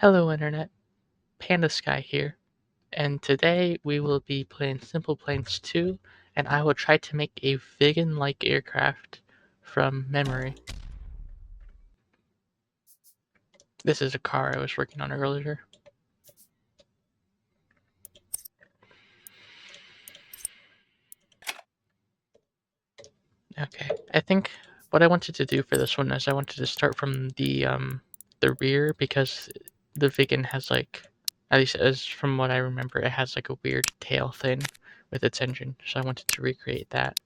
Hello Internet, Panda Sky here, and today we will be playing Simple Planes 2, and I will try to make a Viggen-like aircraft from memory. This is a car I was working on earlier. Okay, I think what I wanted to do for this one is I wanted to start from the rear because the Viggen has like, at least as from what I remember, it has like a weird tail thing with its engine, so I wanted to recreate that.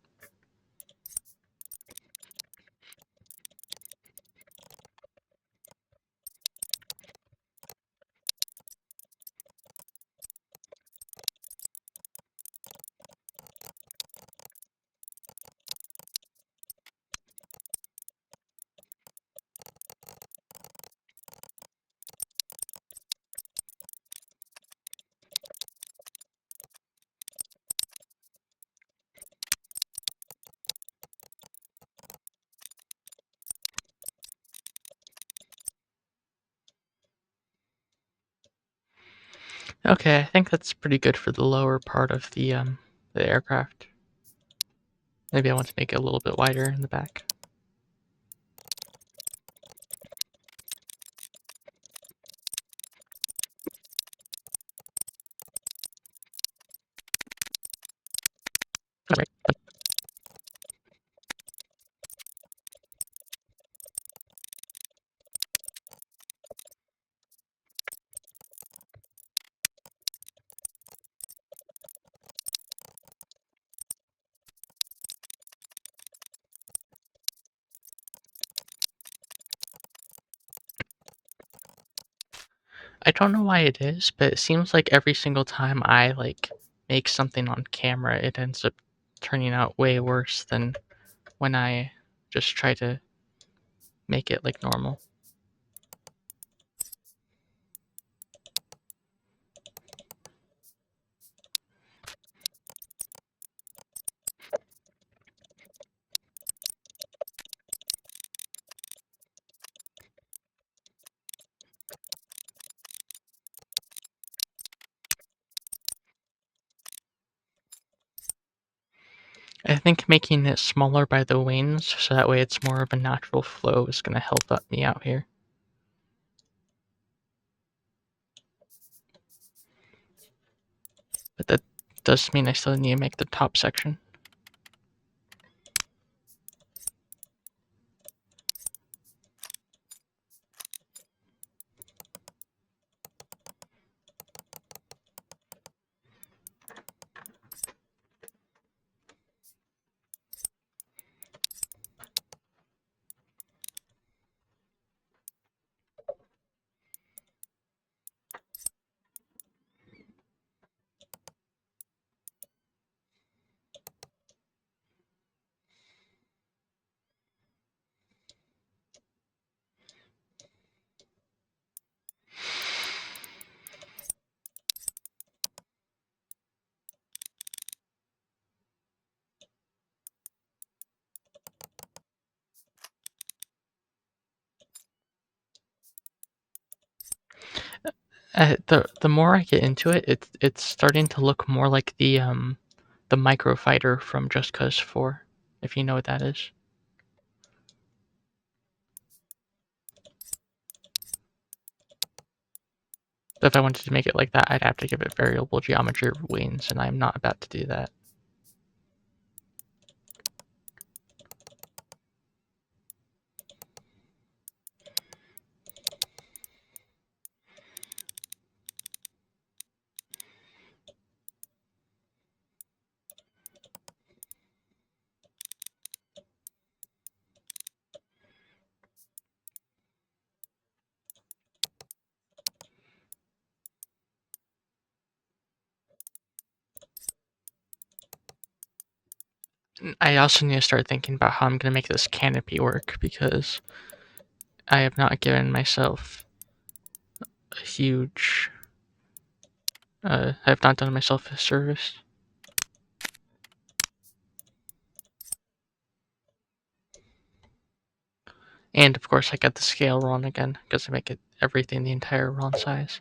Okay, I think that's pretty good for the lower part of the aircraft. Maybe I want to make it a little bit wider in the back. Alright. I don't know why it is, but it seems like every single time I make something on camera, it ends up turning out way worse than when I just try to make it like normal. I think making it smaller by the wings, so that way it's more of a natural flow, is going to help me out here. But that does mean I still need to make the top section. The more I get into it, it's starting to look more like the Microfighter from Just Cause 4, if you know what that is. But if I wanted to make it like that, I'd have to give it variable geometry wings, and I'm not about to do that. I also need to start thinking about how I'm going to make this canopy work, because I have not given myself a huge... I have not done myself a service. And of course I got the scale wrong again, because I make it everything the entire wrong size.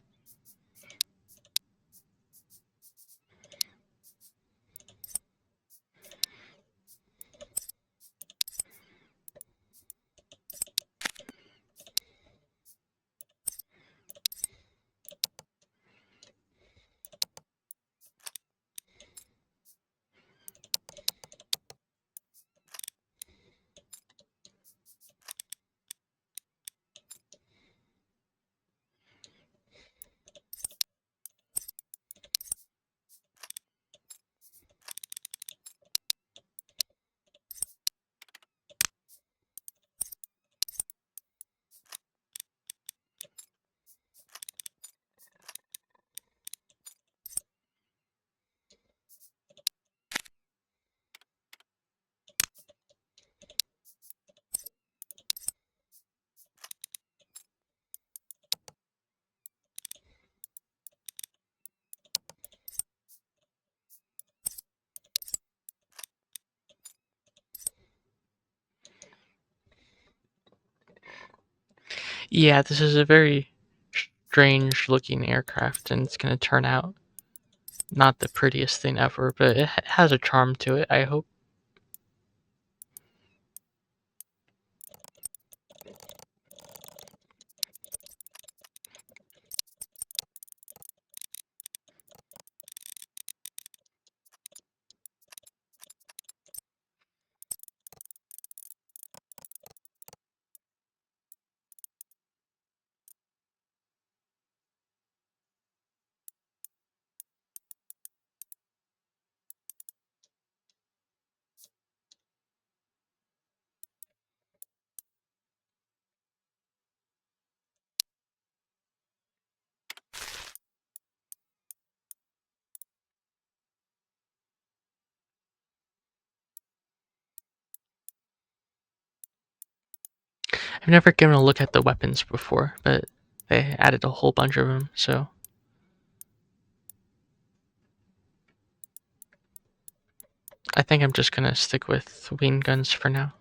Yeah, this is a very strange looking aircraft, and it's going to turn out not the prettiest thing ever, but it has a charm to it, I hope. I've never given a look at the weapons before, but they added a whole bunch of them, so I think I'm just gonna stick with wing guns for now.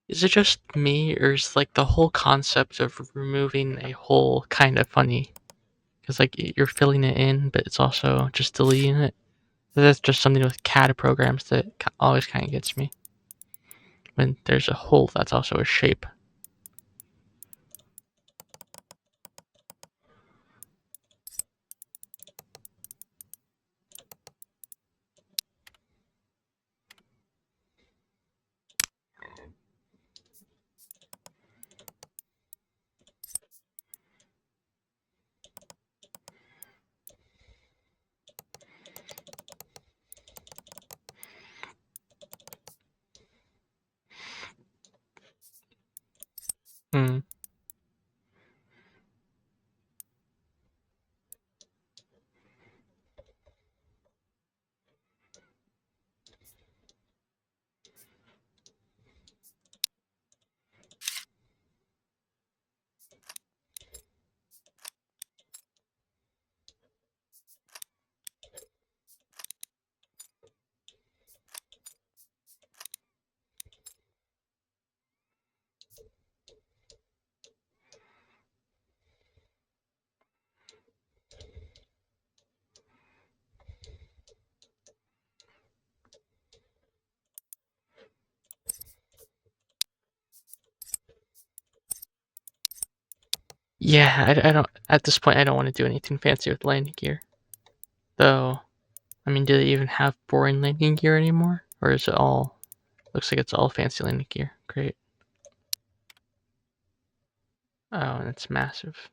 Is it just me, or is like the whole concept of removing a hole kind of funny? Because like you're filling it in, but it's also just deleting it. That's just something with CAD programs that always kind of gets me. When there's a hole, that's also a shape. Hmm. Yeah, I don't. At this point, I don't want to do anything fancy with landing gear. Though, I mean, do they even have boring landing gear anymore, or is it all? Looks like it's all fancy landing gear. Great. Oh, and it's massive.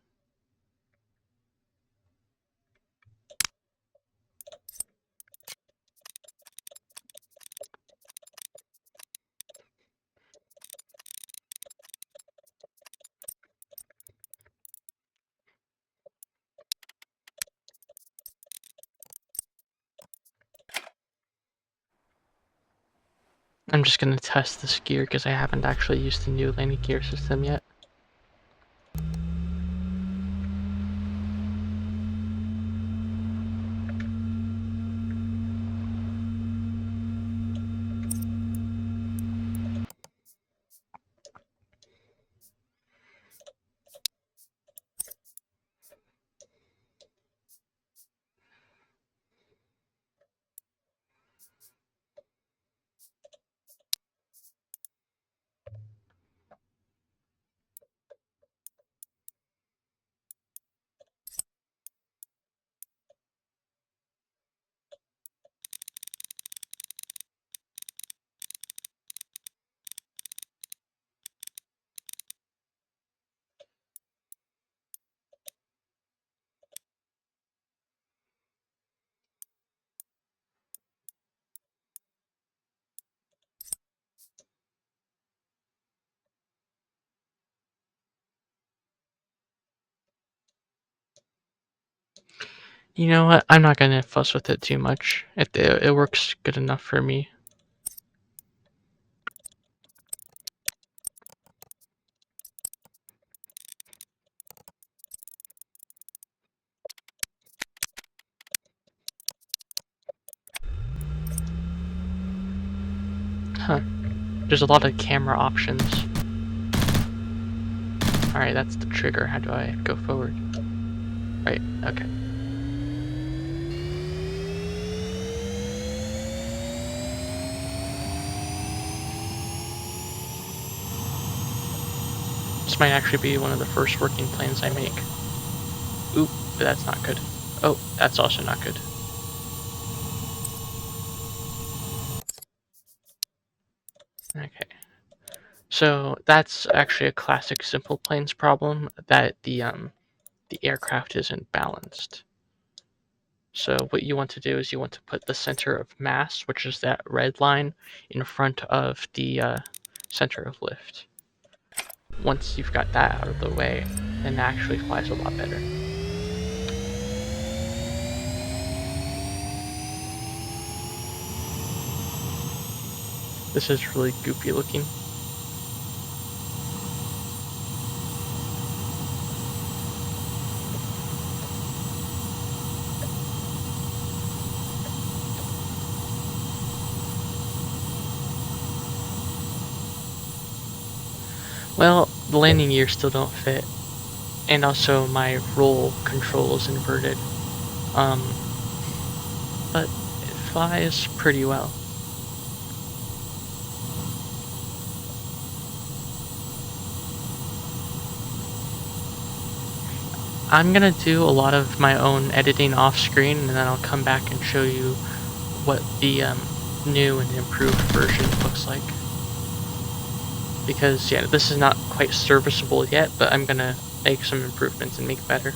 I'm just gonna test this gear because I haven't actually used the new landing gear system yet. You know what? I'm not gonna fuss with it too much. It works good enough for me. Huh. There's a lot of camera options. Alright, that's the trigger. How do I go forward? Right, okay. This might actually be one of the first working planes I make. Oop, that's not good. Oh, that's also not good. Okay. So that's actually a classic simple planes problem, that the aircraft isn't balanced. So what you want to do is you want to put the center of mass, which is that red line, in front of the center of lift. Once you've got that out of the way, then it actually flies a lot better. This is really goofy looking. Well, the landing gear still don't fit, and also my roll control is inverted. But it flies pretty well. I'm gonna do a lot of my own editing off screen, and then I'll come back and show you what the new and improved version looks like. Because yeah, this is not quite serviceable yet, but I'm gonna make some improvements and make it better.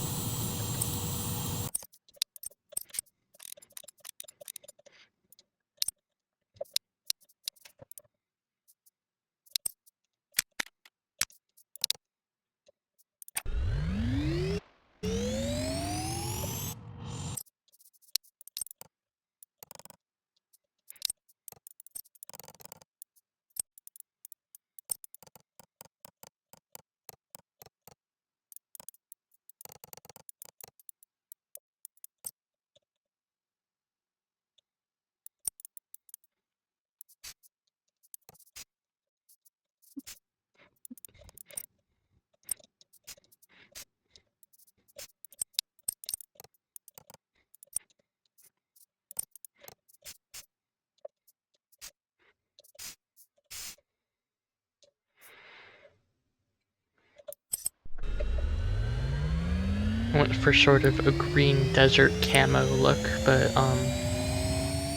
I went for sort of a green desert camo look, but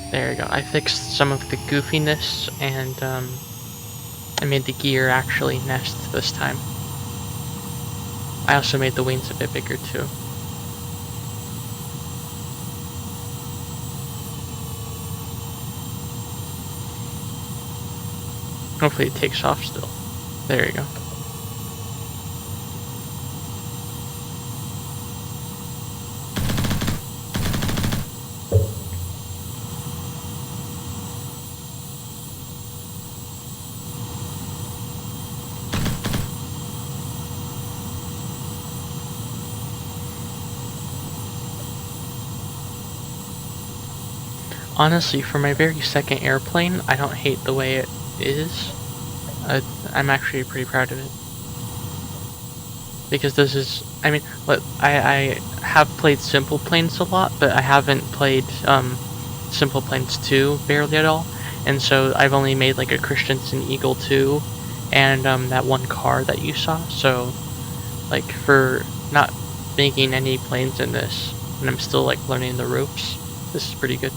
there you go. I fixed some of the goofiness, and I made the gear actually nest this time. I also made the wings a bit bigger too. Hopefully it takes off still. There you go. Honestly, for my very second airplane, I don't hate the way it is. I'm actually pretty proud of it. Because this is, I mean, I have played Simple Planes a lot, but I haven't played Simple Planes 2 barely at all. And so I've only made like a Christensen Eagle 2 and that one car that you saw. So like for not making any planes in this, and I'm still like learning the ropes, this is pretty good.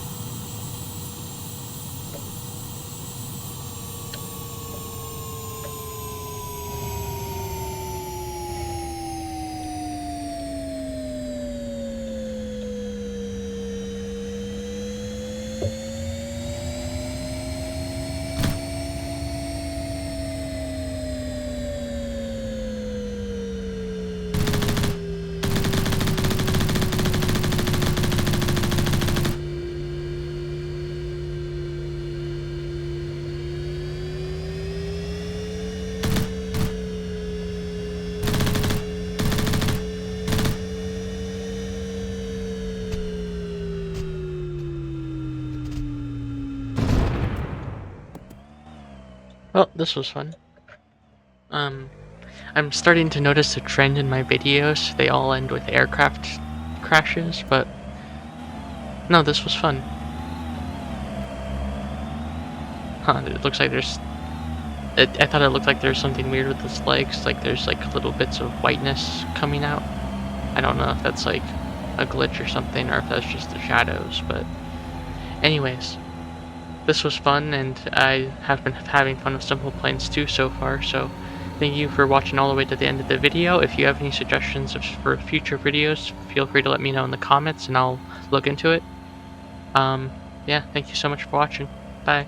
Well, this was fun. Um, I'm starting to notice a trend in my videos. They all end with aircraft crashes, but no, this was fun. Huh, it looks like there's... I thought it looked like there's something weird with its legs, like there's like little bits of whiteness coming out. I don't know if that's like a glitch or something, or if that's just the shadows, but... Anyways, this was fun, and I have been having fun with Simple Planes too so far, so thank you for watching all the way to the end of the video. If you have any suggestions for future videos, feel free to let me know in the comments and I'll look into it. Yeah, thank you so much for watching. Bye.